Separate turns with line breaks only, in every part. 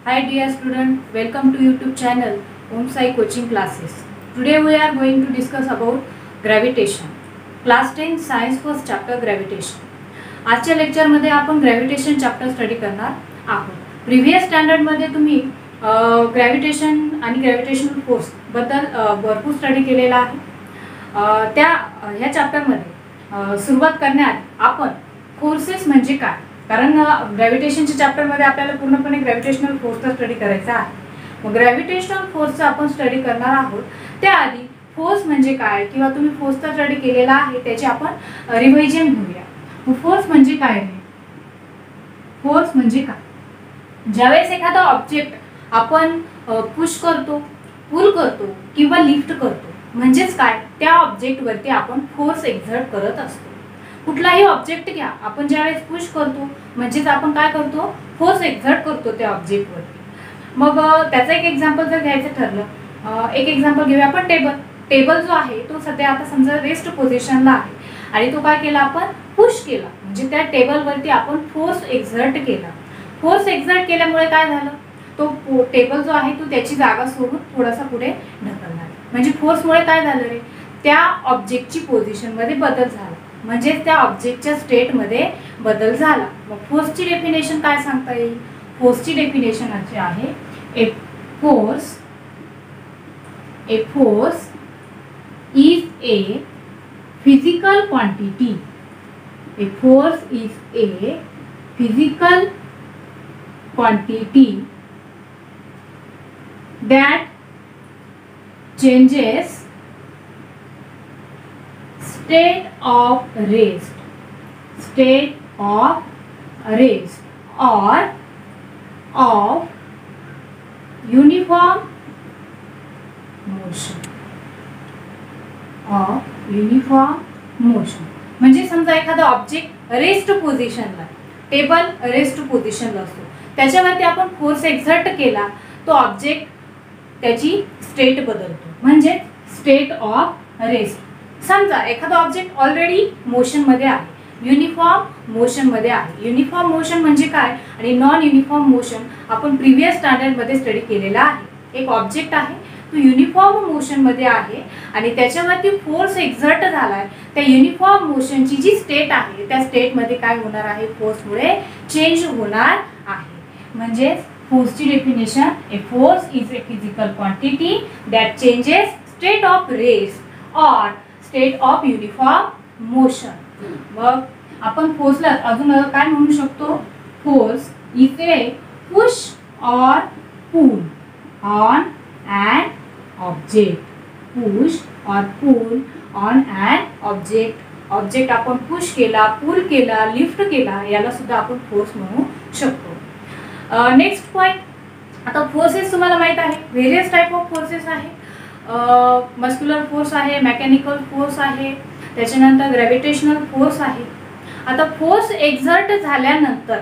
Hi dear student, welcome to YouTube channel Om Sai Coaching Classes. Today we are going to discuss about gravitation. Class 10 Science First Chapter Gravitation. आजच्या lecture मध्ये आपण gravitation chapter study करणार आहोत. Previous standard मध्ये तुम्ही gravitation आणि gravitational force बद्दल भरपूर स्टडी केलेला आहे. ह्या चॅप्टर मध्ये सुरुवात करण्यात आपण फोर्सेस म्हणजे काय, कारण ग्रॅव्हिटेशनच्या चॅप्टर मध्ये आपल्याला पूर्णपणे ग्रॅव्हिटेशनल फोर्सचा स्टडी करायचा आहे. मग ग्रॅव्हिटेशनल फोर्सचा आपण स्टडी करणार आहोत. त्याआधी फोर्स म्हणजे काय किंवा तुम्ही फोर्सचा स्टडी केलेला आहे त्याचे आपण रिव्हिजन घेऊया. फोर्स म्हणजे काय? फोर्स म्हणजे काय? ज्यावेळेस एखादा ऑब्जेक्ट आपण पुश करतो, पुल करतो किंवा लिफ्ट करतो म्हणजेच काय, त्या ऑब्जेक्ट वरती आपण फोर्स एक्झर्ट करत असतो. कुठलाही ऑब्जेक्ट घ्या, आपण ज्यावेळेस पुश करतो म्हणजेच आपण काय करतो, फोर्स एक्झर्ट करतो त्या ऑब्जेक्ट वरती. मग त्याचं एक एक्झाम्पल जर घ्यायचं ठरलं, एक एक्झाम्पल घेऊया आपण टेबल. टेबल जो आहे तो सध्या आता समजा रेस्ट पोझिशनला आहे आणि तो काय केला, आपण पुश केला म्हणजे त्या टेबलवरती आपण फोर्स एक्झर्ट केला. फोर्स एक्झर्ट केल्यामुळे काय झालं, तो टेबल जो आहे तो त्याची जागा सोडून थोडासा पुढे ढकलला. म्हणजे फोर्समुळे काय झालं रे, त्या ऑब्जेक्टची पोझिशनमध्ये बदल झाला, म्हणजे त्या ऑब्जेक्टच्या स्टेटमध्ये बदल झाला. मग फोर्सची डेफिनेशन काय सांगता येईल? फोर्सची डेफिनेशन अशी आहे, ए force is A physical quantity. A force is a physical quantity that changes state of rest or of uniform motion. म्हणजे समजा एखादा ऑब्जेक्ट रेस्ट पोझिशनला, टेबल रेस्ट पोझिशनला असतो, त्याच्यावरती आपण फोर्स एक्झर्ट केला, तो ऑब्जेक्ट त्याची स्टेट बदलतो म्हणजे स्टेट ऑफ रेस्ट. समजा एखादा ऑब्जेक्ट ऑलरेडी मोशन मध्ये आहे, युनिफॉर्म मोशन मध्ये आहे. युनिफॉर्म मोशन म्हणजे काय आणि नॉन युनिफॉर्म मोशन आपण प्रिव्हियस स्टँडर्ड मध्ये स्टडी केलेला आहे. एक ऑब्जेक्ट आहे तो युनिफॉर्म मोशन मध्ये आहे आणि त्याच्यावरती फोर्स एक्झर्ट झालाय, त्या युनिफॉर्म मोशनची जी स्टेट आहे त्या स्टेट मध्ये काय होणार आहे, फोर्समुळे चेंज होणार आहे. म्हणजे फोर्सची definition, a force is a physical quantity that changes state of rest or state of uniform motion. मग आपण फोर्सला अजून काय म्हणू शकतो, force is a push or pull on an object. push or pull on an object. Object आपण push केला, pull केला, लिफ्ट केला, याला सुद्धा आपण फोर्स म्हणू शकतो. नेक्स्ट पॉइंट, आता फोर्सेस तुम्हाला माहित आहे, व्हेरियस टाइप ऑफ फोर्सेस आहे. मस्क्युलर फोर्स आहे, मेकॅनिकल फोर्स आहे, त्याच्यानंतर ग्रॅव्हिटेशनल फोर्स आहे. आता फोर्स एक्झर्ट झाल्यानंतर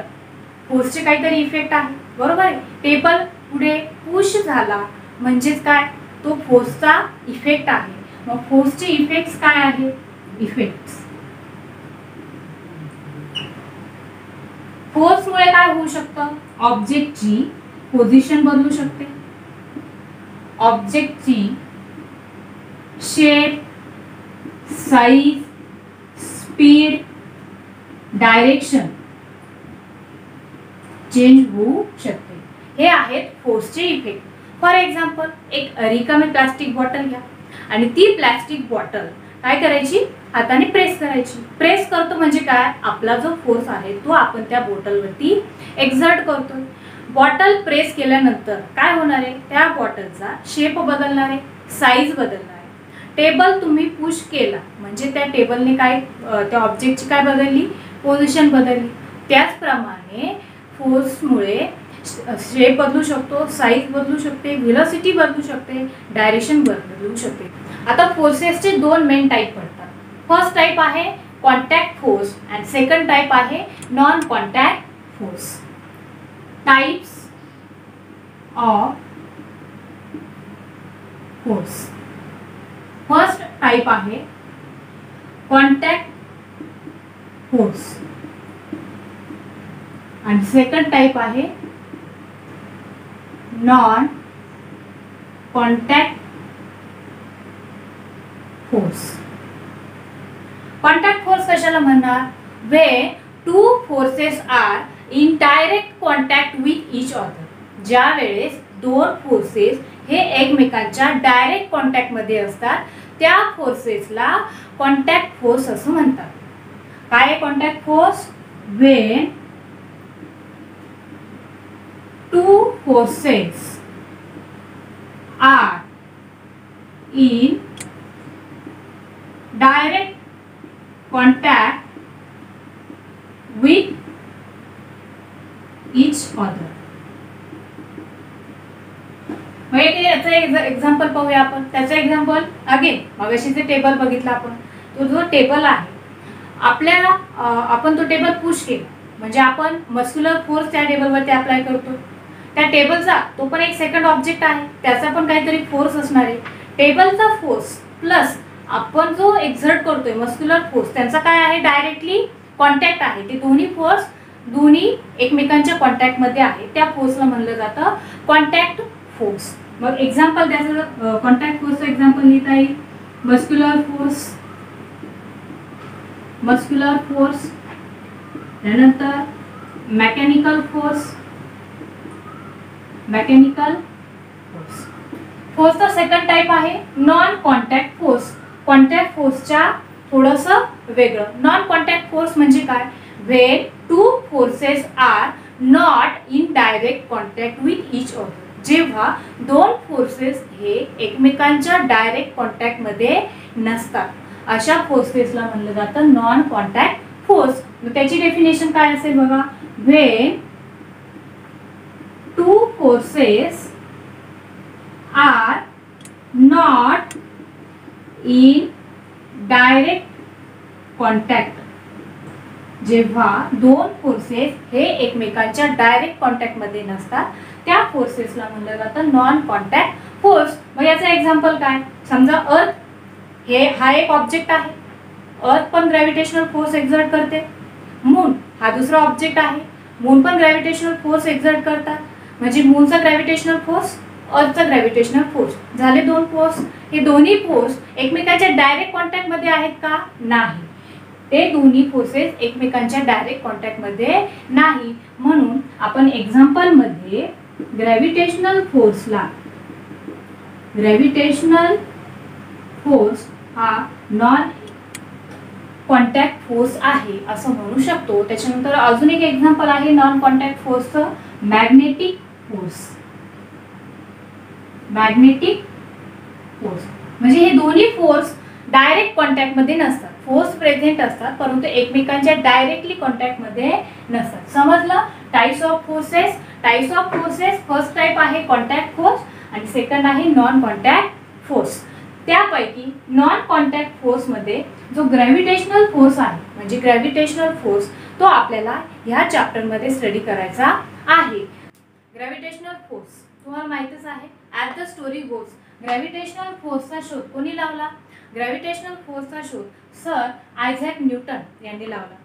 फोर्सचे काहीतरी इफेक्ट आहे, बरोबर आहे. टेबल पुढे पुश झाला म्हणजेच काय, तो फोर्सचा इफेक्ट आहे. मग फोर्सचे इफेक्ट्स काय आहे? इफेक्ट्स, फोर्समुळे काय होऊ शकतं, ऑब्जेक्टची पोझिशन बदलू शकते, ऑब्जेक्टची shape, size, speed, direction change होऊ शकते. हे आहेत फोर्सचे इफेक्ट. फॉर एक्झाम्पल, एक रिकामी प्लास्टिक बॉटल घ्या आणि ती प्लास्टिक बॉटल काय करायची, हाताने प्रेस करायची. प्रेस करतो म्हणजे काय, आपला जो फोर्स आहे तो आपण त्या बॉटलवरती एक्झर्ट करतोय. बॉटल प्रेस केल्यानंतर काय होणार आहे, त्या बॉटलचा शेप बदलणार आहे, साईज बदलणार आहे. टेबल तुम्ही पुश केला म्हणजे त्या टेबलने काय, त्या ऑब्जेक्टची काय बदलली, पोझिशन बदलली. त्याचप्रमाणे फोर्समुळे शेप बदलू शकतो, साईज बदलू शकते, व्हेलॉसिटी बदलू शकते, डायरेक्शन बदलू शकते. आता फोर्सेसचे दोन मेन टाइप पडतात. फर्स्ट टाइप आहे कॉन्टॅक्ट फोर्स आणि सेकंड टाइप आहे non contact force. Types of force. First type आहे कॉन्टॅक्ट फोर्स आणि सेकंड टाइप आहे non contact force. Contact force कशाला म्हणणार? When two forces are in direct contact with each other. ज्या वेळेस दोन फोर्सेस हे एकमेकांच्या डायरेक्ट कॉन्टॅक्ट मध्ये असतात त्या फोर्सेसला कॉन्टॅक्ट फोर्स असं म्हणतात. काय contact force? When two forces are in direct contact with each other. याचं एक्झाम्पल पाहूया आपण. त्याचं एक्झाम्पल अगेन मगाशी जे टेबल बघितलं आपण, तो जो टेबल आहे आपल्याला आपण तो टेबल पुश केला म्हणजे आपण मस्क्युलर फोर्स त्या टेबलवरती अप्लाय करतो. त्या टेबलचा तो पण एक सेकंड ऑब्जेक्ट आहे, त्याचा पण काहीतरी फोर्स असणार आहे. टेबलचा फोर्स प्लस आपण जो एक्झर्ट करतोय मस्क्युलर फोर्स त्यांचा काय आहे? डायरेक्टली कॉन्टॅक्ट आहे. ते दोन्ही फोर्स दोन्ही एकमेकांच्या कॉन्टॅक्ट मध्ये आहे. त्या फोर्सला म्हणलं जातं कॉन्टॅक्ट फोर्स. मग एक्झाम्पल द्यायचं कॉन्टॅक्ट फोर्सचं एक्झाम्पल लिहिता येईल. मस्क्युलर फोर्स, मस्क्युलर फोर्स, त्यानंतर मेकॅनिकल फोर्स, मेकॅनिकल फोर्स. फोर्सचा सेकंड टाइप आहे नॉन कॉन्टॅक्ट फोर्स. कॉन्टॅक्ट फोर्सच्या थोडंसं वेगळं. नॉन कॉन्टॅक्ट फोर्स म्हणजे काय? When two forces are not in direct contact with each other. जेव्हा दोन फोर्सेस हे एकमेकांच्या डायरेक्ट कॉन्टॅक्ट मध्ये नसतात अशा फोर्सेसला म्हणलं जातं नॉन कॉन्टॅक्ट फोर्स. त्याची डेफिनेशन काय असेल बघा. When two forces are not in direct contact. जेव्हा दोन फोर्सेस हे एकमेकांच्या डायरेक्ट कॉन्टॅक्ट मध्ये नसतात त्या फोर्सेसला म्हणलं जातं नॉन कॉन्टॅक्ट फोर्स. मग याचं एक्झाम्पल काय? समजा अर्थ हे हा एक ऑब्जेक्ट आहे. अर्थ पण ग्रॅव्हिटेशनल फोर्स एक्झर्ट करते. मून हा दुसरा ऑब्जेक्ट आहे. मून पण ग्रॅव्हिटेशनल फोर्स एक्झर्ट करतात. म्हणजे मूनचा ग्रॅव्हिटेशनल फोर्स, अर्थचा ग्रॅव्हिटेशनल फोर्स झाले दोन फोर्स. हे दोन्ही फोर्स एकमेकांच्या डायरेक्ट कॉन्टॅक्ट मध्ये आहेत का? नाही. ते दोन्ही फोर्सेस एकमेकांच्या डायरेक्ट कॉन्टॅक्ट मध्ये नाही. म्हणून आपण एक्झाम्पल मध्ये ग्रॅव्हिटेशनल फोर्सला, ग्रॅव्हिटेशनल फोर्स हा नॉन कॉन्टॅक्ट फोर्स आहे असं म्हणू शकतो. त्याच्यानंतर अजून एक एक्झाम्पल आहे नॉन कॉन्टॅक्ट फोर्सचं, मॅग्नेटिक फोर्स. मॅग्नेटिक फोर्स म्हणजे हे दोन्ही फोर्स डायरेक्ट कॉन्टॅक्ट मध्ये नसतात. फोर्स प्रेझेंट असतात परंतु एकमेकांच्या डायरेक्टली कॉन्टॅक्ट मध्ये नसतात. समजलं? Types of forces. Types of forces first type आहे कॉन्टॅक्ट फोर्स आणि सेकंड आहे नॉन कॉन्टॅक्ट फोर्स. त्यापैकी नॉन कॉन्टॅक्ट फोर्स मध्ये जो ग्रॅव्हिटेशनल फोर्स आहे म्हणजे ग्रॅव्हिटेशनल फोर्स तो आपल्याला ह्या चॅप्टर मध्ये स्टडी करायचा आहे. ग्रॅव्हिटेशनल फोर्स तुम्हाला माहितच आहे. As the story goes gravitational फोर्सचा शोध कोणी लावला? ग्रॅव्हिटेशनल फोर्सचा शोध सर आयझॅक न्यूटन यांनी लावला.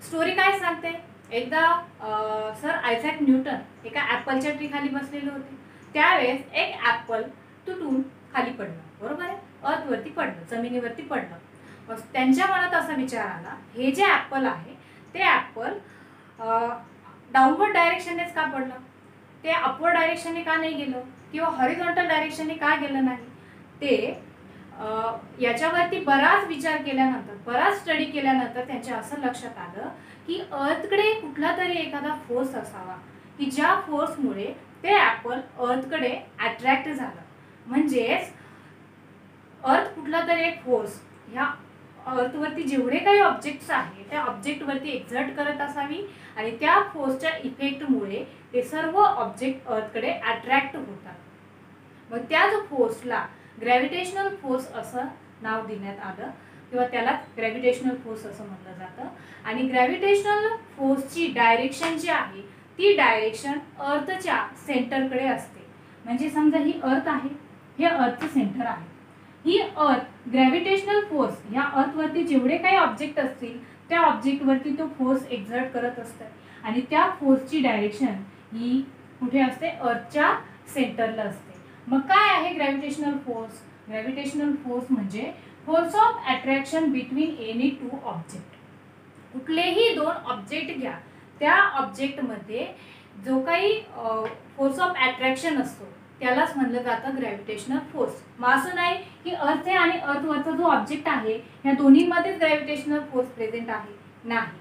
स्टोरी काय सांगते? एकदा सर आयझॅक न्यूटन एका ॲपलच्या ट्री खाली बसलेले होते. त्यावेळेस एक ॲपल तुटून खाली पडलं. बरोबर आहे? अर्थवरती पडलं, जमिनीवरती पडलं. मग त्यांच्या मनात असा विचार आला, हे जे ॲपल आहे ते ॲपल डाऊनवर्ड डायरेक्शननेच का पडलं? ते अपवर्ड डायरेक्शनने का नाही गेलं किंवा हॉरिझॉन्टल डायरेक्शनने का गेलं नाही? ते याच्यावरती बराच विचार केल्यानंतर, बराच स्टडी केल्यानंतर त्यांच्या असं लक्षात आलं की अर्थकडे कुठला तरी एखादा फोर्स असावा की ज्या फोर्समुळे ते ॲपल अर्थकडे अट्रॅक्ट झालं. म्हणजेच अर्थ कुठला तरी एक फोर्स ह्या अर्थवरती जेवढे काही ऑब्जेक्ट्स आहेत त्या ऑब्जेक्टवरती एक्झर्ट करत असावी आणि त्या फोर्सच्या इफेक्टमुळे ते सर्व ऑब्जेक्ट अर्थकडे अट्रॅक्ट होतात. मग त्या जो फोर्सला ग्रॅव्हिटेशनल फोर्स असं नाव देण्यात आलं किंवा त्याला ग्रॅव्हिटेशनल फोर्स असं म्हटलं जातं. आणि ग्रॅव्हिटेशनल फोर्सची डायरेक्शन जी आहे ती डायरेक्शन अर्थच्या सेंटरकडे असते. म्हणजे समजा ही अर्थ आहे, हे अर्थचं सेंटर आहे. ही अर्थ ग्रॅव्हिटेशनल फोर्स ह्या अर्थवरती जेवढे काही ऑब्जेक्ट असतील त्या ऑब्जेक्टवरती तो फोर्स एक्झर्ट करत असतात आणि त्या फोर्सची डायरेक्शन ही कुठे असते? अर्थच्या सेंटरला असते. मग काय आहे ग्रॅव्हिटेशनल फोर्स? ग्रॅव्हिटेशनल फोर्स म्हणजे force of attraction between any two object. कुठलेही दोन ऑब्जेक्ट घ्या, त्या ऑब्जेक्टमध्ये जो काही फोर्स ऑफ अट्रॅक्शन असतो त्यालाच म्हणलं जातं ग्रॅव्हिटेशनल फोर्स. मग असं नाही की अर्थ आहे आणि अर्थवरचा जो ऑब्जेक्ट आहे ह्या दोन्हीमध्येच ग्रॅव्हिटेशनल फोर्स प्रेझेंट आहे, नाही.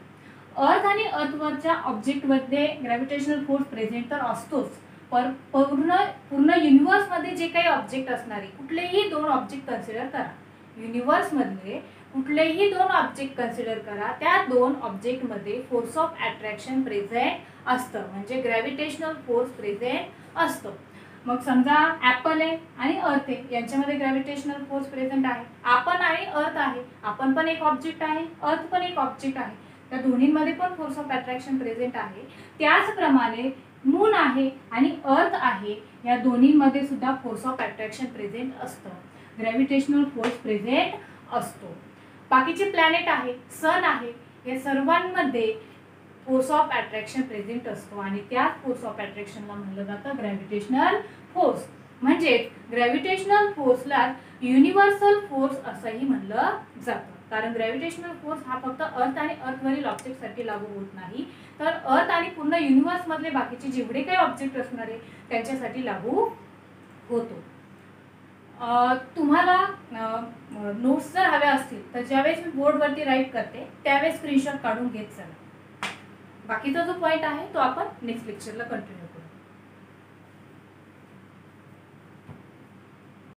अर्थ आणि अर्थवरच्या ऑब्जेक्टमध्ये ग्रॅव्हिटेशनल फोर्स प्रेझेंट तर असतोच, पण पूर्ण युनिवर्समध्ये जे काही ऑब्जेक्ट असणारे कुठलेही दोन ऑब्जेक्ट कन्सिडर करा, युनिवर्समधले कुठलेही दोन ऑब्जेक्ट कन्सिडर करा, त्या दोन ऑब्जेक्टमध्ये फोर्स ऑफ अट्रॅक्शन प्रेझेंट असतं, म्हणजे ग्रॅव्हिटेशनल फोर्स प्रेझेंट असतो. मग समजा ॲपल आहे आणि अर्थ आहे, यांच्यामध्ये ग्रॅव्हिटेशनल फोर्स प्रेझेंट आहे. आपण आणि अर्थ आहे, आपण पण एक ऑब्जेक्ट आहे, अर्थ पण एक ऑब्जेक्ट आहे, त्या दोन्हीमध्ये पण फोर्स ऑफ अट्रॅक्शन प्रेझेंट आहे. त्याचप्रमाणे मून आहे आणि अर्थ आहे, या दोन्हीमध्ये सुद्धा फोर्स ऑफ अट्रॅक्शन प्रेझेंट असतं, ग्रॅव्हिटेशनल फोर्स प्रेझेंट असतो. बाकीचे प्लॅनेट आहे, सन आहे, या सर्वांमध्ये फोर्स ऑफ अट्रॅक्शन प्रेझेंट असतो आणि त्या फोर्स ऑफ अट्रॅक्शनला म्हणलं जातं ग्रॅव्हिटेशनल फोर्स. म्हणजे ग्रॅव्हिटेशनल फोर्सला युनिव्हर्सल फोर्स असंही म्हणलं जातं, कारण ग्रॅव्हिटेशनल फोर्स हा फक्त अर्थ आणि अर्थवरील ऑब्जेक्टसाठी लागू होत नाही, तर अर्थ आणि पूर्ण युनिव्हर्समधले बाकीचे जेवढे काही ऑब्जेक्ट असणार आहे त्यांच्यासाठी लागू होतो. तुम्हाला नोट्स जर हव्या असतील तर ज्यावेळेस मी बोर्डवरती राईट करते त्यावेळेस स्क्रीनशॉट काढून घेत चला. बाकीचा जो पॉईंट आहे तो आपण नेक्स्ट लेक्चरला कंटिन्यू